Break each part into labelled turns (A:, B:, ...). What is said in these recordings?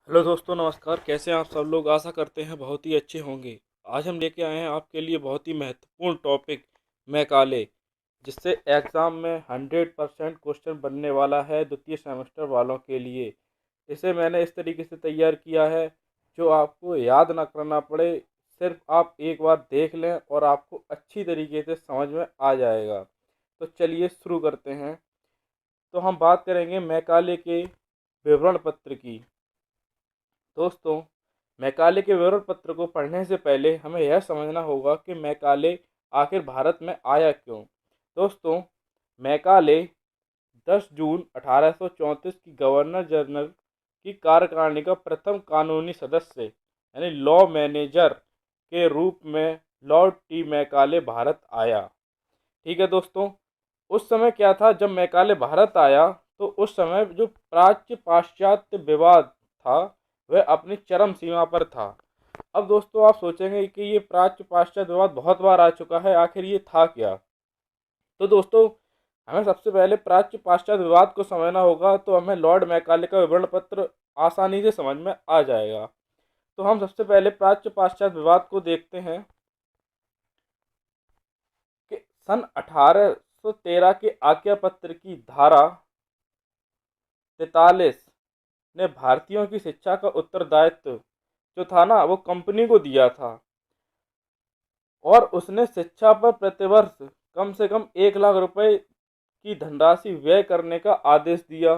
A: Hello दोस्तों, नमस्कार। कैसे हैं आप सब लोग? आशा करते हैं बहुत ही अच्छे होंगे। आज हम लेके आए हैं आपके लिए बहुत ही महत्वपूर्ण टॉपिक मैकाले, जिससे एग्ज़ाम में 100% क्वेश्चन बनने वाला है द्वितीय सेमेस्टर वालों के लिए। इसे मैंने इस तरीके से तैयार किया है जो आपको याद ना करना पड़े, सिर्फ आप एक बार देख लें और आपको अच्छी तरीके से समझ में आ जाएगा। तो चलिए शुरू करते हैं। तो हम बात करेंगे मैकाले के विवरण पत्र की। दोस्तों, मैकाले के विवरण पत्र को पढ़ने से पहले हमें यह समझना होगा कि मैकाले आखिर भारत में आया क्यों। दोस्तों, मैकाले 10 जून 1834 की गवर्नर जनरल की कार्यकारिणी का प्रथम कानूनी सदस्य यानी लॉ मैनेजर के रूप में लॉर्ड टी मैकाले भारत आया। ठीक है दोस्तों, उस समय क्या था जब मैकाले भारत आया, तो उस समय जो प्राच्य पाश्चात्य विवाद था वह अपनी चरम सीमा पर था। अब दोस्तों, आप सोचेंगे कि ये प्राच्य पाश्चात्य विवाद बहुत बार आ चुका है, आखिर ये था क्या? तो दोस्तों, हमें सबसे पहले प्राच्य पाश्चात्य विवाद को समझना होगा, तो हमें लॉर्ड मैकाले का विवरण पत्र आसानी से समझ में आ जाएगा। तो हम सबसे पहले प्राच्य पाश्चात्य विवाद को देखते हैं कि सन 1813 के आज्ञा पत्र की धारा 43 ने भारतीयों की शिक्षा का उत्तरदायित्व जो था ना, वो कंपनी को दिया था, और उसने शिक्षा पर प्रतिवर्ष कम से कम 1 लाख रुपए की धनराशि व्यय करने का आदेश दिया।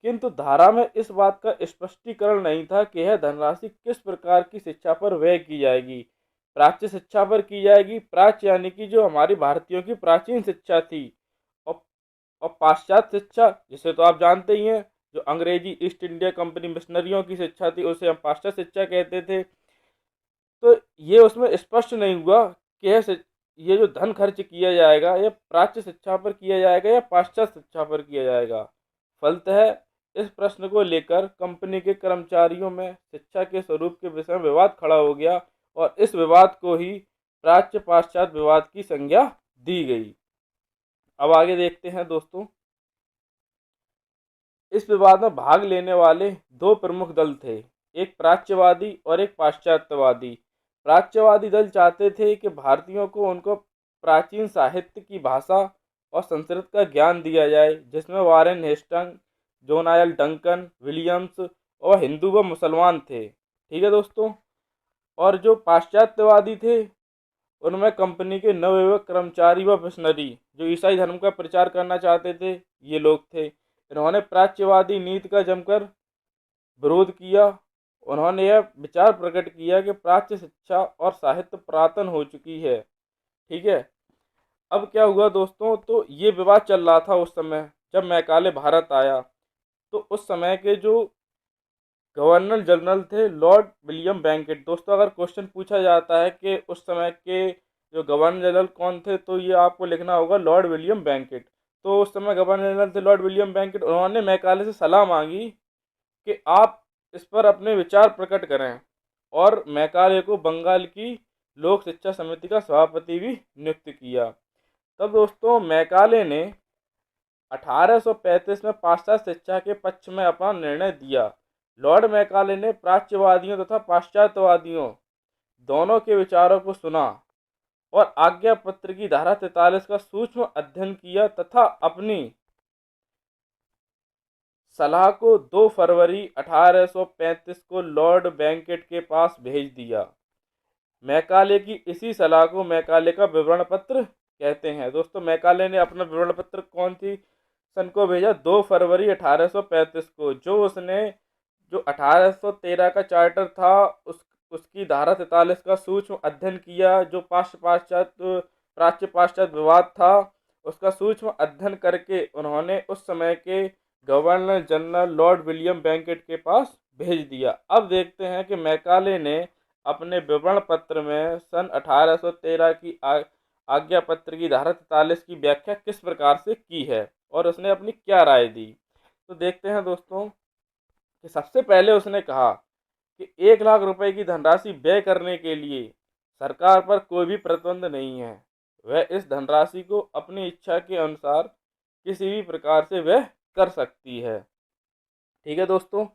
A: किंतु धारा में इस बात का स्पष्टीकरण नहीं था कि यह धनराशि किस प्रकार की शिक्षा पर व्यय की जाएगी। प्राच्य शिक्षा पर की जाएगी, प्राच्य यानी कि जो हमारी भारतीयों की प्राचीन शिक्षा थी, और और पाश्चात्य शिक्षा जिसे तो आप जानते ही हैं, जो अंग्रेजी ईस्ट इंडिया कंपनी मिशनरियों की शिक्षा थी उसे हम पाश्चात्य शिक्षा कहते थे। तो ये उसमें स्पष्ट नहीं हुआ कि ये जो धन खर्च किया जाएगा यह प्राच्य शिक्षा पर किया जाएगा या पाश्चात्य शिक्षा पर किया जाएगा। फलतः इस प्रश्न को लेकर कंपनी के कर्मचारियों में शिक्षा के स्वरूप के विषय में विवाद खड़ा हो गया, और इस विवाद को ही प्राच्य पाश्चात्य विवाद की संज्ञा दी गई। अब आगे देखते हैं दोस्तों। इस विवाद में भाग लेने वाले दो प्रमुख दल थे, एक प्राच्यवादी और एक पाश्चात्यवादी। प्राच्यवादी दल चाहते थे कि भारतीयों को उनको प्राचीन साहित्य की भाषा और संस्कृत का ज्ञान दिया जाए, जिसमें वारेन हेस्टंग, जोनायल डंकन, विलियम्स और हिंदू व मुसलमान थे। ठीक है दोस्तों। और जो पाश्चात्यवादी थे उनमें कंपनी के नवयुवक कर्मचारी व मिशनरी जो ईसाई धर्म का प्रचार करना चाहते थे, ये लोग थे। इन्होंने प्राच्यवादी नीति का जमकर विरोध किया। उन्होंने यह विचार प्रकट किया कि प्राच्य शिक्षा और साहित्य पुरातन हो चुकी है। ठीक है। अब क्या हुआ दोस्तों, तो ये विवाद चल रहा था उस समय जब मैकाले भारत आया। तो उस समय के जो गवर्नर जनरल थे लॉर्ड विलियम बेंकेट। दोस्तों, अगर क्वेश्चन पूछा जाता है कि उस समय के जो गवर्नर जनरल कौन थे, तो ये आपको लिखना होगा लॉर्ड विलियम बेंकेट। तो उस समय गवर्नर जनरल थे लॉर्ड विलियम बेंकेट। उन्होंने मैकाले से सलाह मांगी कि आप इस पर अपने विचार प्रकट करें, और मैकाले को बंगाल की लोक शिक्षा समिति का सभापति भी नियुक्त किया। तब दोस्तों, मैकाले ने 1835 में पाश्चात्य शिक्षा के पक्ष में अपना निर्णय दिया। लॉर्ड मैकाले ने प्राच्यवादियों तथा पाश्चात्यवादियों दोनों के विचारों को सुना, और आज्ञा पत्र की धारा 43 का सूक्ष्म अध्ययन किया तथा अपनी सलाह को 2 फरवरी 1835 को लॉर्ड बेंकेट के पास भेज दिया। मैकाले की इसी सलाह को मैकाले का विवरण पत्र कहते हैं। दोस्तों, मैकाले ने अपना विवरण पत्र कौन सी सन को भेजा? 2 फरवरी 1835 को। जो उसने जो 1813 का चार्टर था उसकी धारा 43 का सूक्ष्म अध्ययन किया। जो प्राच्य पाश्चात्य विवाद था उसका सूक्ष्म अध्ययन करके उन्होंने उस समय के गवर्नर जनरल लॉर्ड विलियम बेंकेट के पास भेज दिया। अब देखते हैं कि मैकाले ने अपने विवरण पत्र में सन 1813 की आज्ञा पत्र की धारा 43 की व्याख्या किस प्रकार से की है और उसने अपनी क्या राय दी। तो देखते हैं दोस्तों कि सबसे पहले उसने कहा कि 1 लाख रुपए की धनराशि व्यय करने के लिए सरकार पर कोई भी प्रतिबंध नहीं है। वह इस धनराशि को अपनी इच्छा के अनुसार किसी भी प्रकार से व्यय कर सकती है। ठीक है दोस्तों।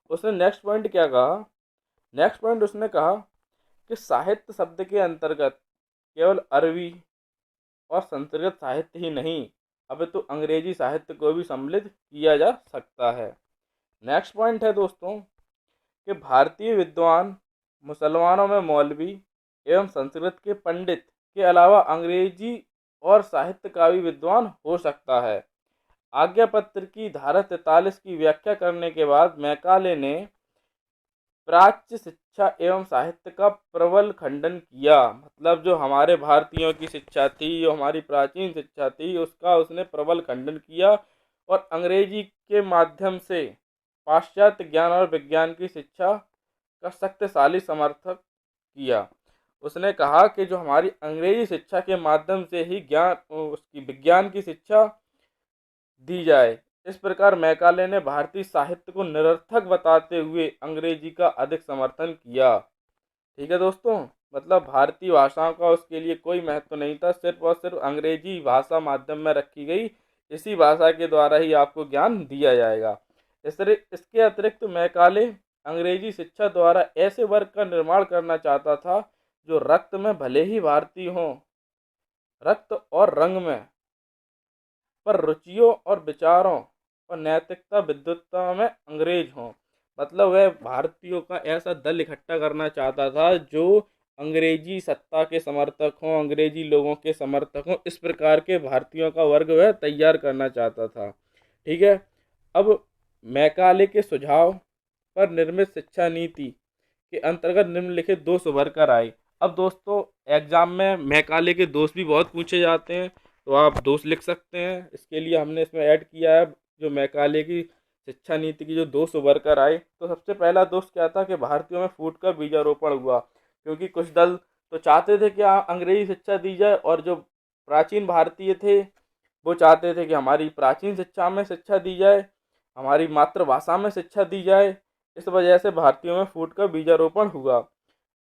A: उसने नेक्स्ट पॉइंट क्या कहा, नेक्स्ट पॉइंट उसने कहा कि साहित्य शब्द के अंतर्गत केवल अरबी और संस्कृत साहित्य ही नहीं, अब तो अंग्रेजी साहित्य को भी सम्मिलित किया जा सकता है। नेक्स्ट पॉइंट है दोस्तों कि भारतीय विद्वान मुसलमानों में मौलवी एवं संस्कृत के पंडित के अलावा अंग्रेजी और साहित्य का भी विद्वान हो सकता है। आज्ञा पत्र की धारा 43 की व्याख्या करने के बाद मैकाले ने प्राच्य शिक्षा एवं साहित्य का प्रबल खंडन किया। मतलब जो हमारे भारतीयों की शिक्षा थी, जो हमारी प्राचीन शिक्षा थी, उसका उसने प्रबल खंडन किया और अंग्रेजी के माध्यम से पाश्चात्य ज्ञान और विज्ञान की शिक्षा का शक्तिशाली समर्थक किया। उसने कहा कि जो हमारी अंग्रेजी शिक्षा के माध्यम से ही ज्ञान उसकी विज्ञान की शिक्षा दी जाए। इस प्रकार मैकाले ने भारतीय साहित्य को निरर्थक बताते हुए अंग्रेजी का अधिक समर्थन किया। ठीक है दोस्तों, मतलब भारतीय भाषाओं का उसके लिए कोई महत्व नहीं था, सिर्फ और सिर्फ अंग्रेजी भाषा माध्यम में रखी गई, इसी भाषा के द्वारा ही आपको ज्ञान दिया जाएगा। इसके अतिरिक्त मैकाले अंग्रेजी शिक्षा द्वारा ऐसे वर्ग का निर्माण करना चाहता था जो रक्त में भले ही भारतीय हों, रक्त और रंग में, पर रुचियों और विचारों और नैतिकता विद्वत्ता में अंग्रेज हों। मतलब वह भारतीयों का ऐसा दल इकट्ठा करना चाहता था जो अंग्रेजी सत्ता के समर्थक हों, अंग्रेजी लोगों के समर्थक हों, इस प्रकार के भारतीयों का वर्ग वह तैयार करना चाहता था। ठीक है, अब मैकाले के सुझाव पर निर्मित शिक्षा नीति के अंतर्गत निम्नलिखित दोष उभर कर आए। अब दोस्तों एग्जाम में मैकाले के दोष भी बहुत पूछे जाते हैं, तो आप दोष लिख सकते हैं। इसके लिए हमने इसमें ऐड किया है जो मैकाले की शिक्षा नीति की जो दोष उभर कर आए। तो सबसे पहला दोष क्या था कि भारतीयों में फूट का बीजारोपण हुआ, क्योंकि कुछ दल तो चाहते थे कि अंग्रेजी शिक्षा दी जाए और जो प्राचीन भारतीय थे वो चाहते थे कि हमारी प्राचीन शिक्षा में शिक्षा दी जाए, हमारी मातृभाषा में शिक्षा दी जाए। इस वजह से भारतीयों में फूट का बीजारोपण हुआ।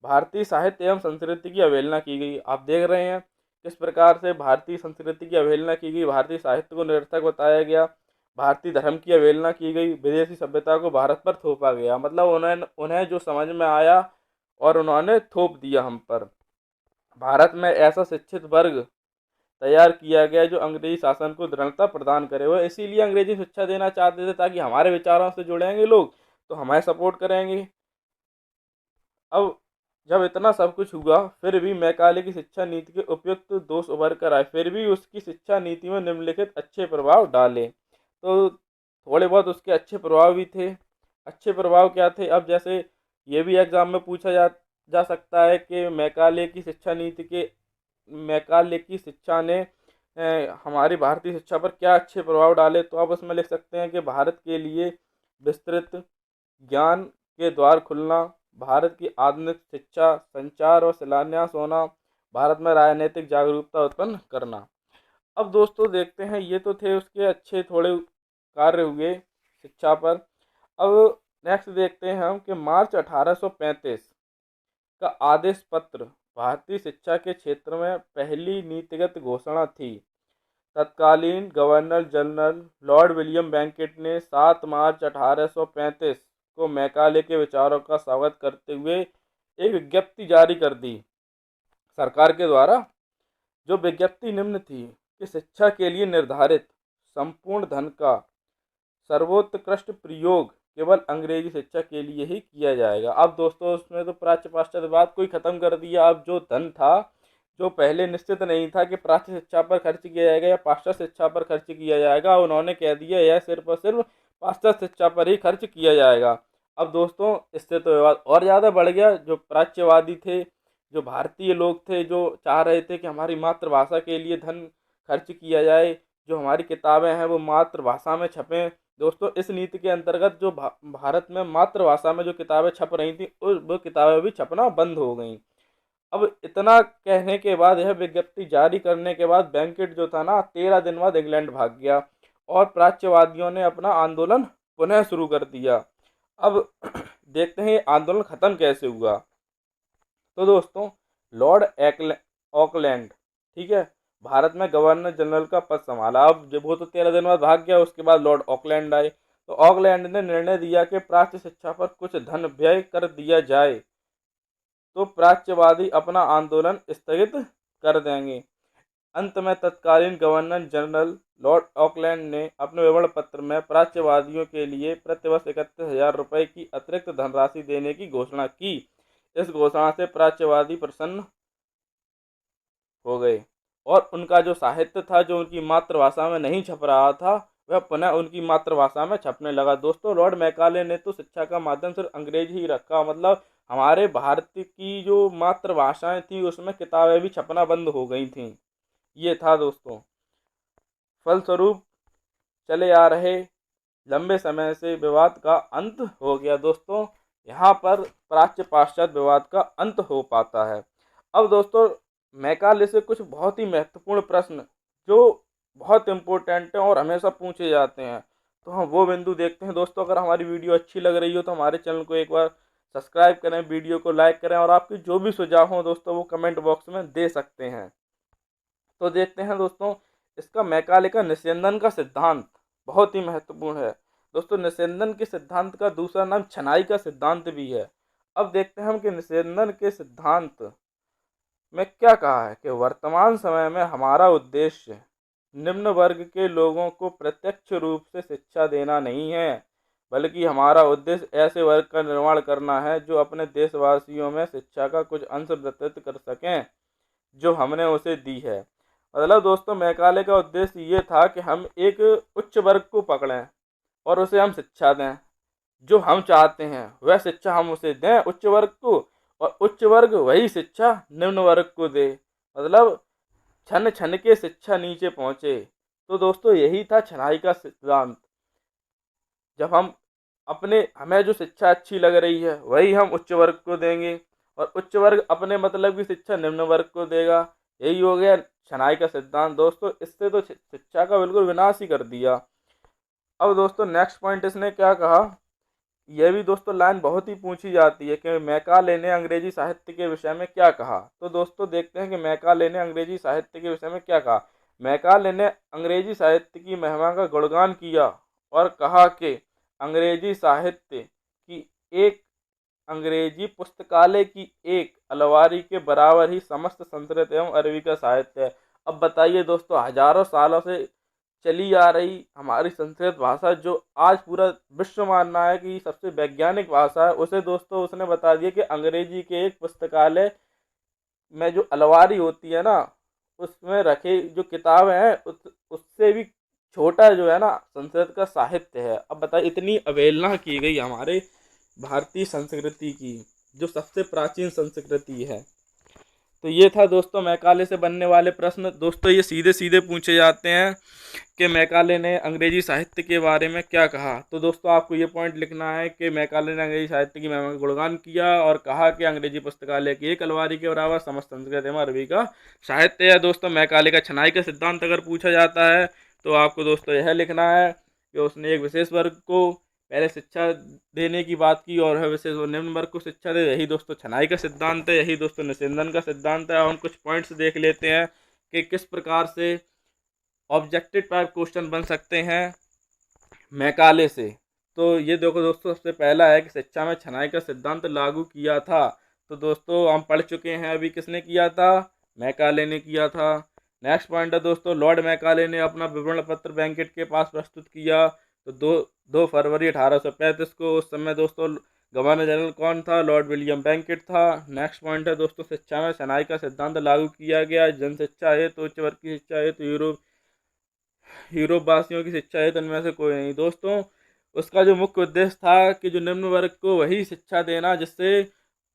A: भारतीय साहित्य एवं संस्कृति की अवहेलना की गई। आप देख रहे हैं किस प्रकार से भारतीय संस्कृति की अवहेलना की गई, भारतीय साहित्य को निरर्थक बताया गया, भारतीय धर्म की अवहेलना की गई, विदेशी सभ्यता को भारत पर थोपा गया। मतलब उन्हें जो समझ में आया और उन्होंने थोप दिया हम पर। भारत में ऐसा शिक्षित वर्ग तैयार किया गया जो अंग्रेजी शासन को दृढ़ता प्रदान करे। वह इसीलिए अंग्रेजी शिक्षा देना चाहते थे ताकि हमारे विचारों से जुड़ेंगे लोग तो हमें सपोर्ट करेंगे। अब जब इतना सब कुछ हुआ फिर भी मैकाले की शिक्षा नीति के उपयुक्त दोष उभर कर आए, फिर भी उसकी शिक्षा नीति में निम्नलिखित अच्छे प्रभाव डाले। तो थोड़े बहुत उसके अच्छे प्रभाव भी थे। अच्छे प्रभाव क्या थे, अब जैसे ये भी एग्जाम में पूछा जा सकता है कि मैकाले की शिक्षा ने हमारी भारतीय शिक्षा पर क्या अच्छे प्रभाव डाले। तो आप उसमें लिख सकते हैं कि भारत के लिए विस्तृत ज्ञान के द्वार खुलना, भारत की आधुनिक शिक्षा, संचार और शिलान्यास होना, भारत में राजनीतिक जागरूकता उत्पन्न करना। अब दोस्तों देखते हैं, ये तो थे उसके अच्छे थोड़े कार्य हुए शिक्षा पर। अब नेक्स्ट देखते हैं हम कि मार्च 1835 का आदेश पत्र भारतीय शिक्षा के क्षेत्र में पहली नीतिगत घोषणा थी। तत्कालीन गवर्नर जनरल लॉर्ड विलियम बेंकेट ने 7 मार्च 1835 को मैकाले के विचारों का स्वागत करते हुए एक विज्ञप्ति जारी कर दी सरकार के द्वारा। जो विज्ञप्ति निम्न थी कि शिक्षा के लिए निर्धारित संपूर्ण धन का सर्वोत्कृष्ट प्रयोग केवल अंग्रेजी शिक्षा के लिए ही किया जाएगा। अब दोस्तों उसमें तो प्राच्य पाश्चात्यवाद को ही खत्म कर दिया। अब जो धन था जो पहले निश्चित नहीं था कि प्राच्य शिक्षा पर खर्च किया जाएगा या पाश्चात्य शिक्षा पर खर्च किया जाएगा, उन्होंने कह दिया यह सिर्फ और सिर्फ पाश्चात्य शिक्षा पर ही खर्च किया जाएगा। अब दोस्तों इससे तो विवाद और ज़्यादा बढ़ गया। जो प्राच्यवादी थे, जो भारतीय लोग थे, जो चाह रहे थे कि हमारी मातृभाषा के लिए धन खर्च किया जाए, जो हमारी किताबें हैं वो मातृभाषा में छपें। दोस्तों इस नीति के अंतर्गत जो भारत में मातृभाषा में जो किताबें छप रही थी वो किताबें भी छपना बंद हो गई। अब इतना कहने के बाद, यह विज्ञप्ति जारी करने के बाद बेंकेट जो था ना 13 दिन बाद इंग्लैंड भाग गया और प्राच्यवादियों ने अपना आंदोलन पुनः शुरू कर दिया। अब देखते हैं आंदोलन खत्म कैसे हुआ। तो दोस्तों लॉर्ड ऑकलैंड, ठीक है, भारत में गवर्नर जनरल का पद संभाला। अब जब वो तो 13 दिन बाद भाग गया, उसके बाद लॉर्ड ऑकलैंड आए। तो ऑकलैंड ने निर्णय दिया कि प्राच्य शिक्षा पर कुछ धन व्यय कर दिया जाए, तो प्राच्यवादी अपना आंदोलन स्थगित कर देंगे। अंत में तत्कालीन गवर्नर जनरल लॉर्ड ऑकलैंड ने अपने विवरण पत्र में प्राच्यवादियों के लिए प्रतिवर्ष 31,000 रुपये की अतिरिक्त धनराशि देने की घोषणा की। इस घोषणा से प्राच्यवादी प्रसन्न हो गए और उनका जो साहित्य था, जो उनकी मातृभाषा में नहीं छप रहा था, वह पुनः उनकी मातृभाषा में छपने लगा। दोस्तों, लॉर्ड मैकाले ने तो शिक्षा का माध्यम सिर्फ अंग्रेजी ही रखा, मतलब हमारे भारत की जो मातृभाषाएं थी उसमें किताबें भी छपना बंद हो गई थीं। ये था दोस्तों। फलस्वरूप चले आ रहे लंबे समय से विवाद का अंत हो गया। दोस्तों, यहाँ पर प्राच्य पाश्चात्य विवाद का अंत हो पाता है। अब दोस्तों, मैकाले से कुछ बहुत ही महत्वपूर्ण प्रश्न जो बहुत इम्पोर्टेंट हैं और हमेशा पूछे जाते हैं, तो हम वो बिंदु देखते हैं। दोस्तों, अगर हमारी वीडियो अच्छी लग रही हो तो हमारे चैनल को एक बार सब्सक्राइब करें, वीडियो को लाइक करें और आपके जो भी सुझाव हों दोस्तों वो कमेंट बॉक्स में दे सकते हैं। तो देखते हैं दोस्तों, इसका मैकाले का निस्यंदन का सिद्धांत बहुत ही महत्वपूर्ण है। दोस्तों, निस्यंदन के सिद्धांत का दूसरा नाम छनाई का सिद्धांत भी है। अब देखते हैं हम कि निस्यंदन के सिद्धांत में क्या कहा है कि वर्तमान समय में हमारा उद्देश्य निम्न वर्ग के लोगों को प्रत्यक्ष रूप से शिक्षा देना नहीं है, बल्कि हमारा उद्देश्य ऐसे वर्ग का निर्माण करना है जो अपने देशवासियों में शिक्षा का कुछ अंश वितरित कर सकें जो हमने उसे दी है। मतलब दोस्तों, मैकाले का उद्देश्य ये था कि हम एक उच्च वर्ग को पकड़ें और उसे हम शिक्षा दें, जो हम चाहते हैं वह शिक्षा हम उसे दें उच्च वर्ग को, और उच्च वर्ग वही शिक्षा निम्न वर्ग को दे। मतलब छन छन के शिक्षा नीचे पहुंचे। तो दोस्तों, यही था छनाई का सिद्धांत। जब हम हमें जो शिक्षा अच्छी लग रही है वही हम उच्च वर्ग को देंगे और उच्च वर्ग अपने मतलब की शिक्षा निम्न वर्ग को देगा। यही हो गया छनाई का सिद्धांत। दोस्तों, इससे तो शिक्षा का बिल्कुल विनाश ही कर दिया। अब दोस्तों, नेक्स्ट पॉइंट इसने क्या कहा, यह भी दोस्तों लाइन बहुत ही पूछी जाती है कि मैकाले ने अंग्रेजी साहित्य के विषय में क्या कहा। तो दोस्तों, देखते हैं कि मैकाले ने अंग्रेजी साहित्य के विषय में क्या कहा। मैकाले ने अंग्रेजी साहित्य की महिमा का गुणगान किया और कहा कि अंग्रेजी साहित्य की एक अंग्रेजी पुस्तकालय की एक अलमारी के बराबर ही समस्त संस्कृत एवं अरबी का साहित्य है। अब बताइए दोस्तों, हजारों सालों से चली आ रही हमारी संस्कृत भाषा, जो आज पूरा विश्व मान रहा है कि सबसे वैज्ञानिक भाषा है, उसे दोस्तों उसने बता दिया कि अंग्रेजी के एक पुस्तकालय में जो अलमारी होती है ना, उसमें रखे जो किताबें हैं उससे भी छोटा जो है ना संस्कृत का साहित्य है। अब बताइए, इतनी अवहेलना की गई हमारे भारतीय संस्कृति की, जो सबसे प्राचीन संस्कृति है। तो ये था दोस्तों मैकाले से बनने वाले प्रश्न। दोस्तों, ये सीधे सीधे पूछे जाते हैं कि मैकाले ने अंग्रेजी साहित्य के बारे में क्या कहा। तो दोस्तों, आपको ये पॉइंट लिखना है कि मैकाले ने अंग्रेजी साहित्य की महिमा का गुणगान किया और कहा कि अंग्रेजी पुस्तकालय की एक अलमारी के बराबर समस्त संस्कृत एवं अरबी का साहित्य है। दोस्तों, मैकाले का छनाई का सिद्धांत अगर पूछा जाता है तो आपको दोस्तों यह लिखना है कि उसने एक विशेष वर्ग को पहले शिक्षा देने की बात की और है विशेष निम्न वर्ग को शिक्षा दे। यही दोस्तों छनाई का सिद्धांत है, यही दोस्तों निस्यंदन का सिद्धांत है। हम कुछ पॉइंट्स देख लेते हैं कि किस प्रकार से ऑब्जेक्टिव टाइप क्वेश्चन बन सकते हैं मैकाले से। तो ये देखो दोस्तों, सबसे पहला है कि शिक्षा में छनाई का सिद्धांत लागू किया था। तो दोस्तों, हम पढ़ चुके हैं अभी किसने किया था, मैकाले ने किया था। नेक्स्ट पॉइंट है दोस्तों, लॉर्ड मैकाले ने अपना विवरण पत्र बैंकेट के पास प्रस्तुत किया। तो 2 फरवरी 1835 को। उस समय दोस्तों गवर्नर जनरल कौन था, लॉर्ड विलियम बैंकेट था। नेक्स्ट पॉइंट है दोस्तों, शिक्षा में छनाई का सिद्धांत लागू किया गया। जन शिक्षा है तो उच्च वर्ग की शिक्षा है तो यूरोप वासियों की शिक्षा है तो इनमें से कोई नहीं। दोस्तों, उसका जो मुख्य उद्देश्य था कि जो निम्न वर्ग को वही शिक्षा देना जिससे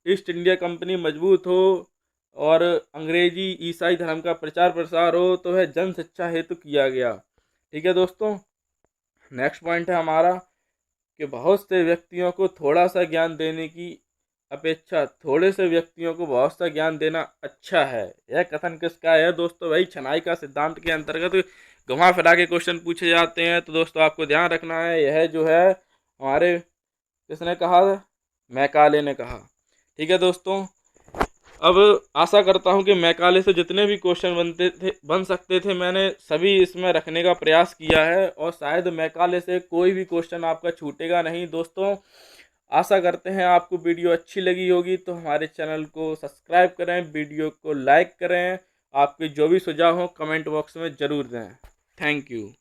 A: ईस्ट इंडिया कंपनी मजबूत हो और अंग्रेजी ईसाई धर्म का प्रचार प्रसार हो, तो वह जन शिक्षा हेतु किया गया। ठीक है दोस्तों, नेक्स्ट पॉइंट है हमारा कि बहुत से व्यक्तियों को थोड़ा सा ज्ञान देने की अपेक्षा थोड़े से व्यक्तियों को बहुत सा ज्ञान देना अच्छा है। यह कथन किसका है दोस्तों, वही छनाई का सिद्धांत के अंतर्गत घुमा फिरा के क्वेश्चन पूछे जाते हैं। तो दोस्तों, आपको ध्यान रखना है, यह जो है हमारे किसने कहा, मैकाले ने कहा। ठीक है दोस्तों, अब आशा करता हूं कि मैकाले से जितने भी क्वेश्चन बन सकते थे मैंने सभी इसमें रखने का प्रयास किया है, और शायद मैकाले से कोई भी क्वेश्चन आपका छूटेगा नहीं दोस्तों। आशा करते हैं आपको वीडियो अच्छी लगी होगी, तो हमारे चैनल को सब्सक्राइब करें, वीडियो को लाइक करें, आपके जो भी सुझाव हो कमेंट बॉक्स में ज़रूर दें। Thank you.